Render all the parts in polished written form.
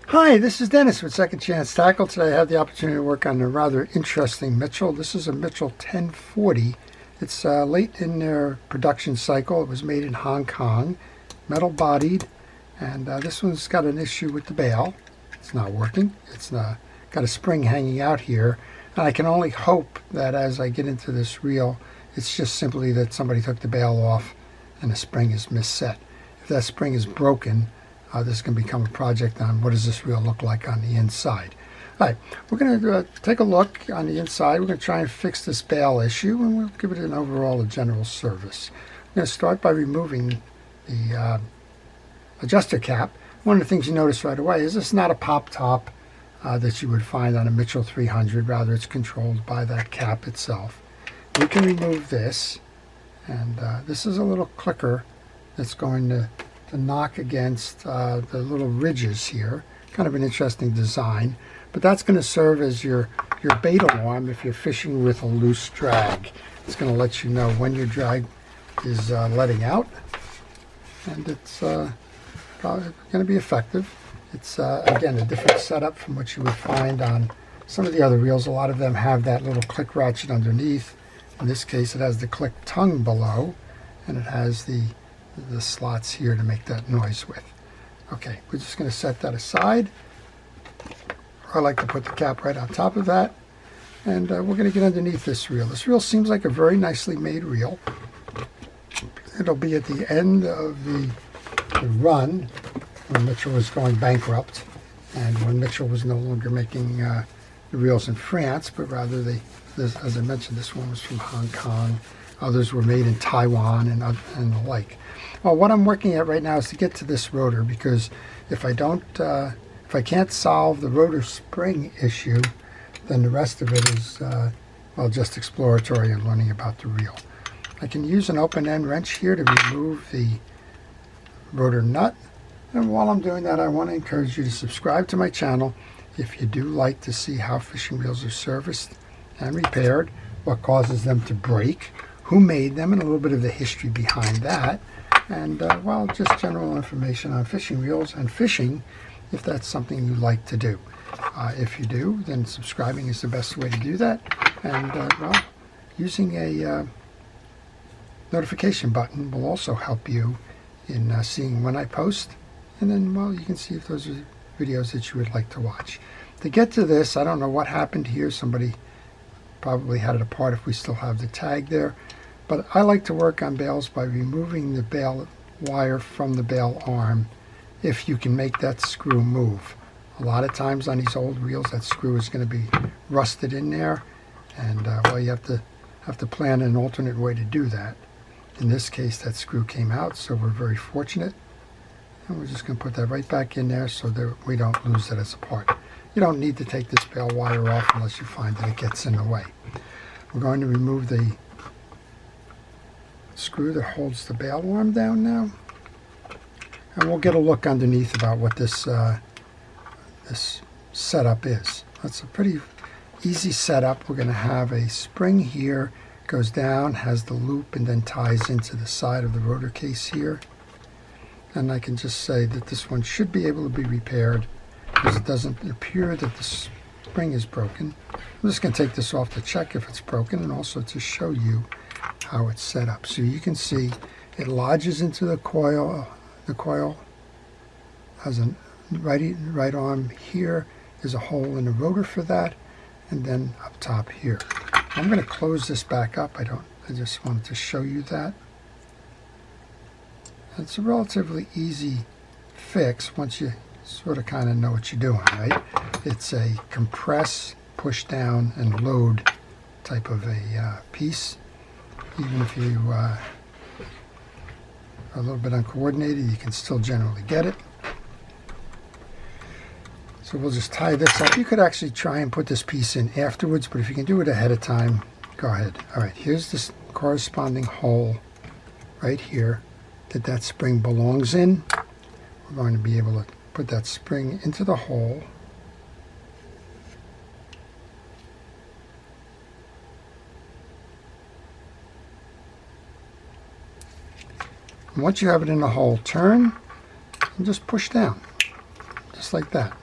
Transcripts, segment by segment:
Hi, this is Dennis with Second Chance Tackle. Today I have the opportunity to work on a rather interesting Mitchell. This is a Mitchell 1040. It's late in their production cycle. It was made in Hong Kong, metal bodied, and this one's got an issue with the bail. It's not working. It's got a spring hanging out here, and I can only hope that as I get into this reel, it's just simply that somebody took the bail off and the spring is misset. If that spring is broken, this can become a project on what does this reel look like on the inside. All right, we're going to take a look on the inside. We're going to try and fix this bail issue, and we'll give it an overall a general service. We're going to start by removing the adjuster cap. One of the things you notice right away is this is not a pop top that you would find on a Mitchell 300. Rather, it's controlled by that cap itself. We can remove this, and this is a little clicker that's going to knock against the little ridges here. Kind of an interesting design, but that's going to serve as your bait alarm if you're fishing with a loose drag. It's going to let you know when your drag is letting out, and it's probably going to be effective. It's again a different setup from what you would find on some of the other reels. A lot of them have that little click ratchet underneath. In this case, it has the click tongue below, and it has the slots here to make that noise with. Okay, we're just going to set that aside. I like to put the cap right on top of that, and we're going to get underneath this reel. This reel seems like a very nicely made reel. It'll be at the end of the run when Mitchell was going bankrupt, and when Mitchell was no longer making the reels in France, but rather as I mentioned, this one was from Hong Kong. Others were made in Taiwan and the like. Well, what I'm working at right now is to get to this rotor, because if I can't solve the rotor spring issue, then the rest of it is well, just exploratory and learning about the reel. I can use an open end wrench here to remove the rotor nut, and while I'm doing that, I want to encourage you to subscribe to my channel if you do like to see how fishing reels are serviced and repaired, what causes them to break, who made them, and a little bit of the history behind that, and well, just general information on fishing reels and fishing, if that's something you like to do. If you do, then subscribing is the best way to do that, and well, using a notification button will also help you in seeing when I post, and then, well, you can see if those are videos that you would like to watch. To get to this, I don't know what happened here. Somebody probably had it apart if we still have the tag there. But I like to work on bails by removing the bail wire from the bail arm if you can make that screw move. A lot of times on these old reels, that screw is going to be rusted in there, and well, you have to plan an alternate way to do that. In this case, that screw came out, so we're very fortunate. And we're just going to put that right back in there so that we don't lose it as a part. You don't need to take this bail wire off unless you find that it gets in the way. We're going to remove the screw that holds the bail arm down now, and we'll get a look underneath about what this this setup is. That's a pretty easy setup. We're going to have a spring here, goes down, has the loop, and then ties into the side of the rotor case here. And I can just say that this one should be able to be repaired, because it doesn't appear that the spring is broken. I'm just going to take this off to check if it's broken, and also to show you how it's set up. So you can see it lodges into the coil. The coil has a right arm here. There's a hole in the rotor for that, and then up top here. I'm going to close this back up. I just wanted to show you that. It's a relatively easy fix once you sort of kind of know what you're doing, right? It's a compress, push down, and load type of a piece. Even if you are a little bit uncoordinated, you can still generally get it. So we'll just tie this up. You could actually try and put this piece in afterwards, but if you can do it ahead of time, go ahead. All right, here's this corresponding hole right here that spring belongs in. We're going to be able to put that spring into the hole. And once you have it in the hole, turn and just push down, just like that.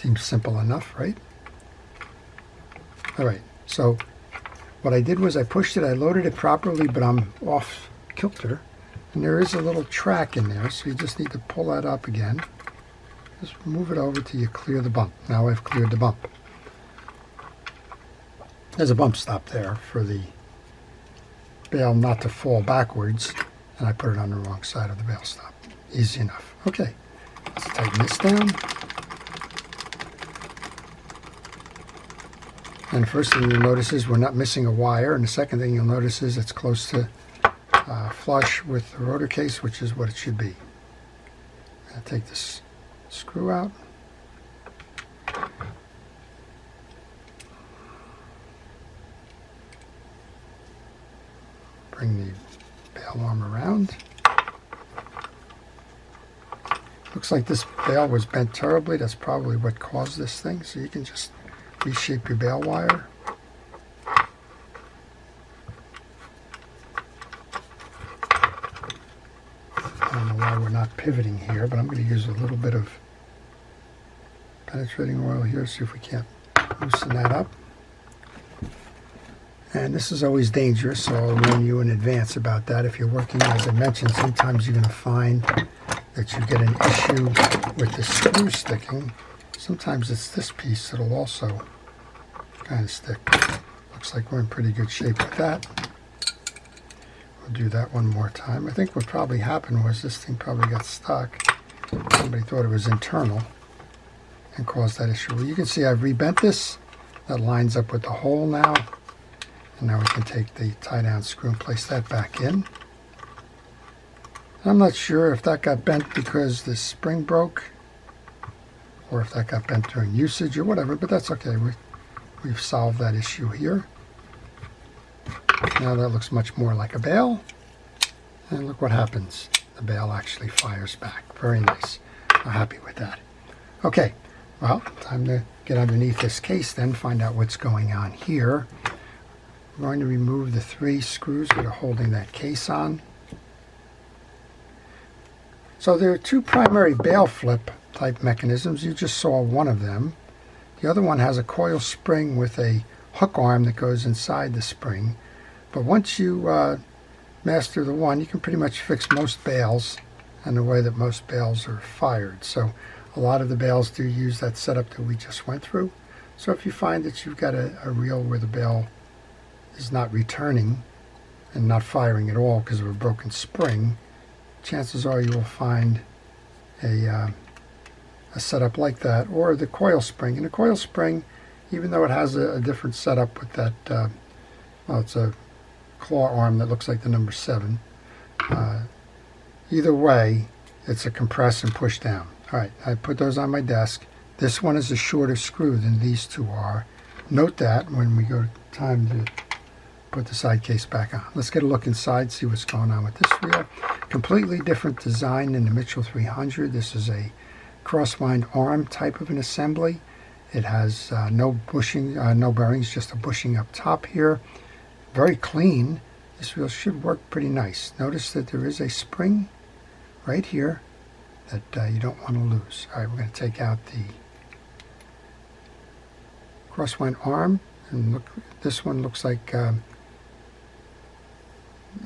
Seems simple enough, right? All right, so what I did was I pushed it, I loaded it properly, but I'm off kilter. And there is a little track in there, so you just need to pull that up again. Just move it over till you clear the bump. Now I've cleared the bump. There's a bump stop there for the bail not to fall backwards, and I put it on the wrong side of the bail stop. Easy enough. Okay, let's tighten this down. And the first thing you'll notice is we're not missing a wire, and the second thing you'll notice is it's close to flush with the rotor case, which is what it should be. I'll take this screw out. Bring the bail arm around. Looks like this bail was bent terribly. That's probably what caused this thing. So you can just reshape your bail wire. I don't know why we're not pivoting here, but I'm going to use a little bit of penetrating oil here, see if we can't loosen that up. And this is always dangerous, so I'll warn you in advance about that. If you're working, as I mentioned, sometimes you're going to find that you get an issue with the screw sticking. Sometimes it's this piece that'll also kind of stick. Looks like we're in pretty good shape with that. We'll do that one more time. I think what probably happened was this thing probably got stuck. Somebody thought it was internal and caused that issue. Well, you can see I've rebent this. That lines up with the hole now. And now we can take the tie-down screw and place that back in. I'm not sure if that got bent because the spring broke or if that got bent during usage or whatever, but that's okay. We've solved that issue here. Now that looks much more like a bail. And look what happens. The bail actually fires back. Very nice. I'm happy with that. Okay, well, time to get underneath this case then, find out what's going on here. I'm going to remove the 3 screws that are holding that case on. So there are 2 primary bail flip type mechanisms. You just saw one of them. The other one has a coil spring with a hook arm that goes inside the spring. But once you master the one, you can pretty much fix most bails and the way that most bails are fired. So a lot of the bails do use that setup that we just went through. So if you find that you've got a reel where the bail is not returning and not firing at all because of a broken spring, chances are you will find a setup like that, or the coil spring. And the coil spring, even though it has a different setup with that, well, it's a claw arm that looks like the number 7. Either way, it's a compress and push down. All right, I put those on my desk. This one is a shorter screw than these 2 are. Note that when we go time to put the side case back on. Let's get a look inside, see what's going on with this reel. Completely different design than the Mitchell 300. This is a crosswind arm type of an assembly. It has no bushing, no bearings, just a bushing up top here. Very clean. This reel should work pretty nice. Notice that there is a spring right here that you don't want to lose. All right, we're going to take out the crosswind arm, and look, this one looks like an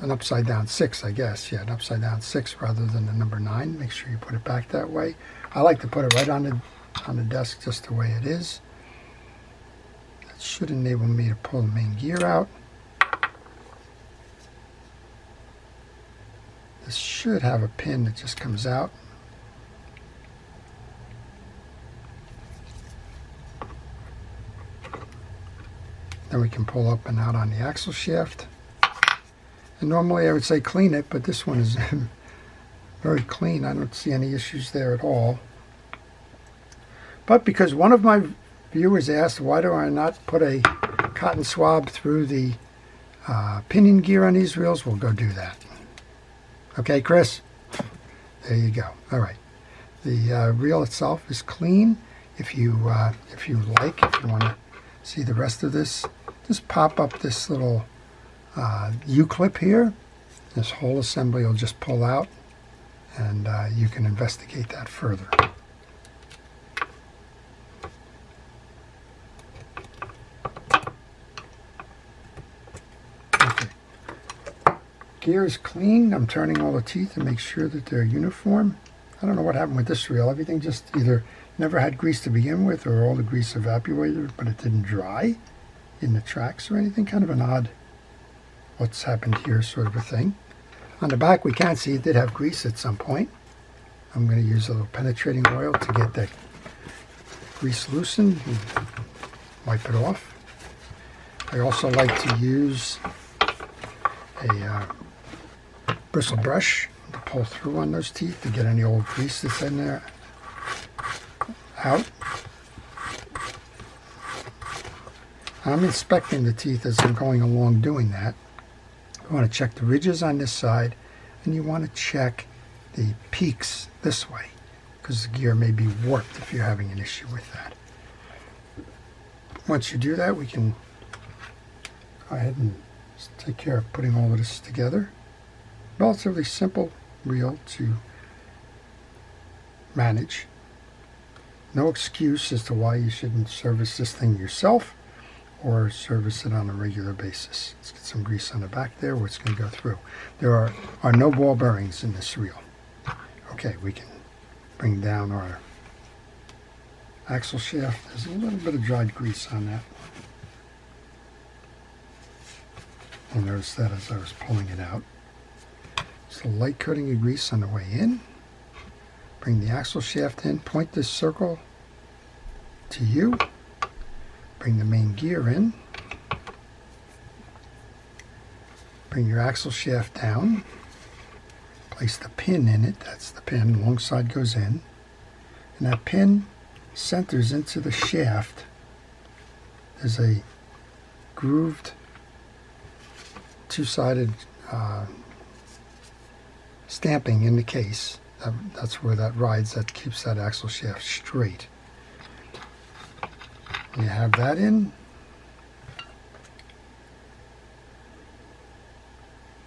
upside down 6, I guess. Yeah, an upside down 6 rather than the number 9. Make sure you put it back that way. I like to put it right on the desk just the way it is. That should enable me to pull the main gear out. This should have a pin that just comes out. Then we can pull up and out on the axle shaft. And normally I would say clean it, but this one is very clean. I don't see any issues there at all. But because one of my viewers asked, why do I not put a cotton swab through the pinion gear on these reels, we'll go do that. Okay, Chris? There you go. All right. The reel itself is clean. If you like, if you want to see the rest of this, just pop up this little U-clip here. This whole assembly will just pull out, and you can investigate that further. gear is clean. I'm turning all the teeth to make sure that they're uniform. I don't know what happened with this reel. Everything just either never had grease to begin with, or all the grease evaporated, but it didn't dry in the tracks or anything. Kind of an odd what's happened here sort of a thing. On the back, we can see it did have grease at some point. I'm going to use a little penetrating oil to get that grease loosened and wipe it off. I also like to use a bristle brush to pull through on those teeth to get any old grease that's in there out. I'm inspecting the teeth as I'm going along doing that. You want to check the ridges on this side, and you want to check the peaks this way, because the gear may be warped if you're having an issue with that. Once you do that, we can go ahead and take care of putting all of this together. Relatively simple reel to manage. No excuse as to why you shouldn't service this thing yourself or service it on a regular basis. Let's get some grease on the back there where it's going to go through. There are no ball bearings in this reel. Okay, we can bring down our axle shaft. There's a little bit of dried grease on that. You'll notice that as I was pulling it out. Just a light coating of grease on the way in. Bring the axle shaft in, point this circle to you. Bring the main gear in. Bring your axle shaft down. Place the pin in it. That's the pin. Long side goes in. And that pin centers into the shaft. There's a grooved two-sided stamping in the case. That's where that rides. That keeps that axle shaft straight. You have that in.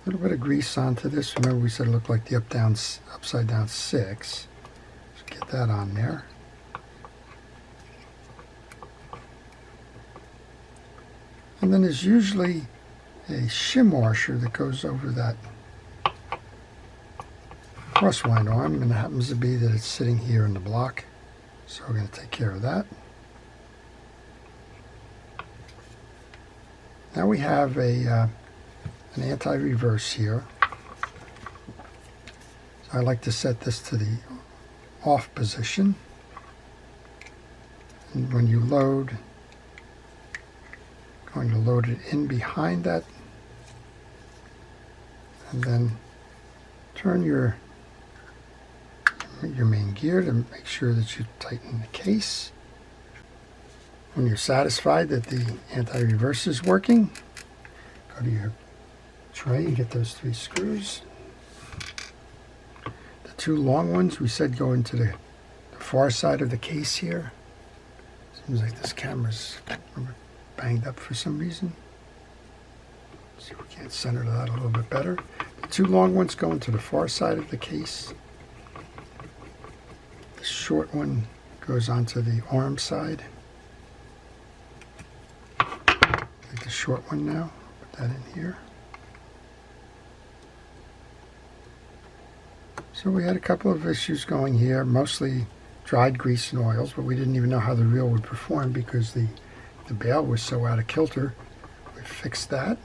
A little bit of grease onto this. Remember we said it looked like the upside down 6. Let's get that on there. And then there's usually a shim washer that goes over that crosswind arm, and it happens to be that it's sitting here in the block. So we're going to take care of that. Now we have an anti-reverse here. So I like to set this to the off position. And when you load, going to load it in behind that, and then turn your main gear to make sure that you tighten the case. When you're satisfied that the anti-reverse is working, go to your tray and get those 3 screws. The 2 long ones we said go into the far side of the case here. Seems like this camera's banged up for some reason. See if we can't center that a little bit better. The 2 long ones go into the far side of the case. The short one goes onto the arm side. Take the short one now, put that in here. So we had a couple of issues going here, mostly dried grease and oils, but we didn't even know how the reel would perform because the bail was so out of kilter. We fixed that.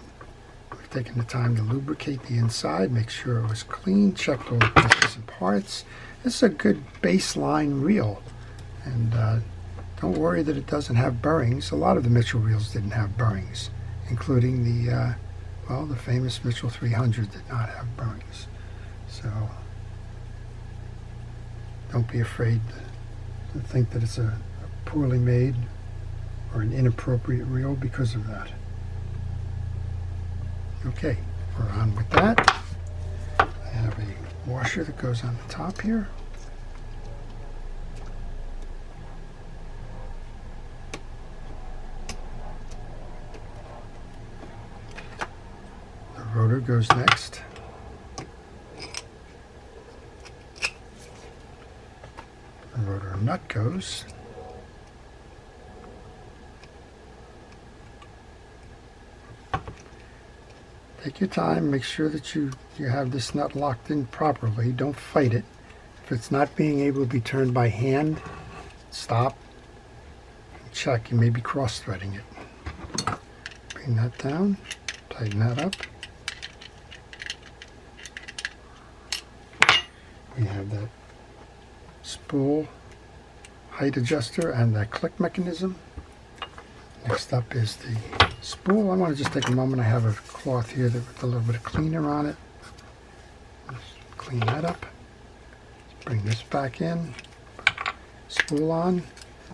We've taken the time to lubricate the inside, make sure it was clean, checked all the pieces and parts. This is a good baseline reel, and don't worry that it doesn't have bearings. A lot of the Mitchell reels didn't have bearings, including the the famous Mitchell 300 did not have bearings. So don't be afraid to think that it's a poorly made or an inappropriate reel because of that. Okay, we're on with that. I have a washer that goes on the top here. The rotor goes next. The rotor nut goes. Take your time, make sure that you have this nut locked in properly. Don't fight it. If it's not being able to be turned by hand, stop and check. You may be cross-threading it. Bring that down, tighten that up. We have that spool height adjuster and that click mechanism. Next up is the spool. I want to just take a moment. I have a cloth here with a little bit of cleaner on it. Just clean that up. Bring this back in. Spool on.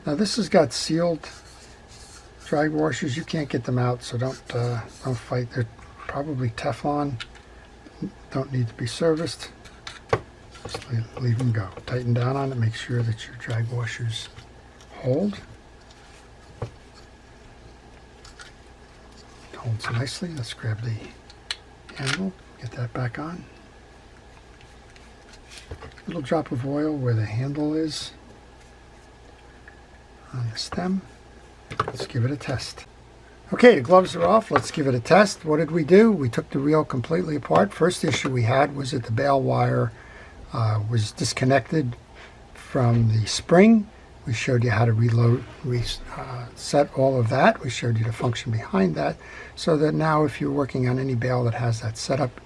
Now this has got sealed drag washers. You can't get them out, so don't fight. They're probably Teflon. Don't need to be serviced. Just leave them go. Tighten down on it. Make sure that your drag washers hold. Holds nicely. Let's grab the handle, get that back on. A little drop of oil where the handle is on the stem. Let's give it a test. Okay, the gloves are off. Let's give it a test. What did we do? We took the reel completely apart. First issue we had was that the bail wire was disconnected from the spring. We showed you how to reset all of that. We showed you the function behind that, so that now if you're working on any bail that has that setup,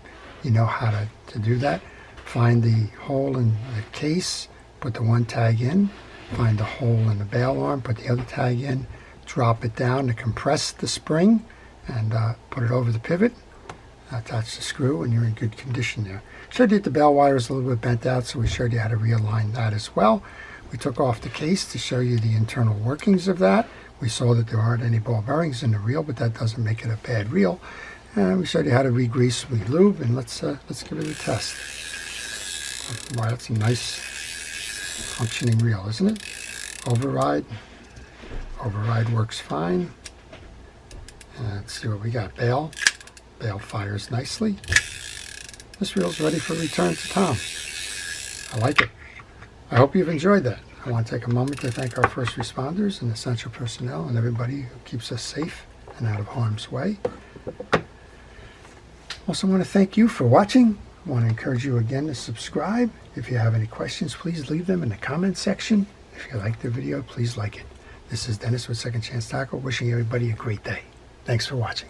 you know how to do that. Find the hole in the case, put the one tag in, find the hole in the bail arm, put the other tag in, drop it down to compress the spring, and put it over the pivot. Attach the screw, and you're in good condition there. Showed you that the bail wire is a little bit bent out, so we showed you how to realign that as well. We took off the case to show you the internal workings of that. We saw that there aren't any ball bearings in the reel, but that doesn't make it a bad reel. And we showed you how to re-grease, re-lube, and let's give it a test. Wow, that's a nice functioning reel, isn't it? Override works fine. And let's see what we got. Bail fires nicely. This reel's ready for return to Tom. I like it. I hope you've enjoyed that. I want to take a moment to thank our first responders and essential personnel and everybody who keeps us safe and out of harm's way. Also want to thank you for watching. I want to encourage you again to subscribe. If you have any questions, please leave them in the comment section. If you liked the video, please like it. This is Dennis with Second Chance Tackle, wishing everybody a great day. Thanks for watching.